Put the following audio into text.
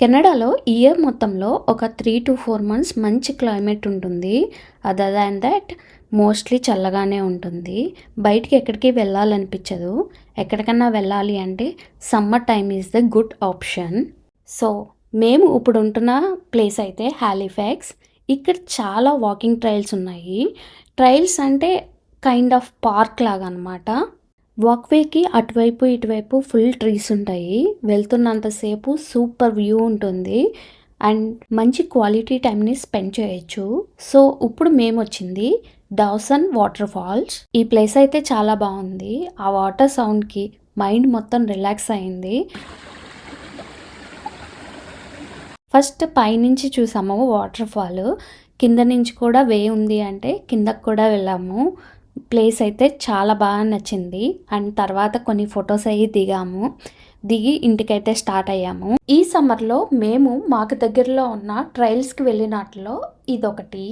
కెనడాలో ఇయర్ మొత్తంలో ఒక 3 to 4 మంత్స్ మంచి క్లైమేట్ ఉంటుంది. అదర్ దాన్ దట్ మోస్ట్లీ చల్లగానే ఉంటుంది. బయటికి ఎక్కడికి వెళ్ళాలనిపించదు. ఎక్కడికన్నా వెళ్ళాలి అంటే summer time is the good option. So మేము ఇప్పుడు ఉంటున్న ప్లేస్ అయితే హాలిఫాక్స్. ఇక్కడ చాలా వాకింగ్ ట్రైల్స్ ఉన్నాయి. ట్రైల్స్ అంటే కైండ్ ఆఫ్ పార్క్ లాగా అనమాట. వాక్వేకి అటువైపు ఇటువైపు ఫుల్ ట్రీస్ ఉంటాయి. వెళ్తున్నంతసేపు సూపర్ వ్యూ ఉంటుంది అండ్ మంచి క్వాలిటీ టైంని స్పెండ్ చేయొచ్చు. సో ఇప్పుడు మేము వచ్చింది డావ్సన్ వాటర్ ఫాల్స్. ఈ ప్లేస్ అయితే చాలా బాగుంది. ఆ వాటర్ సౌండ్కి మైండ్ మొత్తం రిలాక్స్ అయింది. ఫస్ట్ పైనుంచి చూసాము వాటర్ ఫాల్. కింద నుంచి కూడా వే ఉంది అంటే కిందకు కూడా వెళ్ళాము. ప్లేస్ అయితే చాలా బాగా నచ్చింది. అండ్ తర్వాత కొన్ని ఫొటోస్ అయ్యి దిగి ఇంటికైతే స్టార్ట్ అయ్యాము. ఈ సమ్మర్లో మేము మాకు దగ్గరలో ఉన్న ట్రైల్స్కి వెళ్ళినట్లో ఇదొకటి.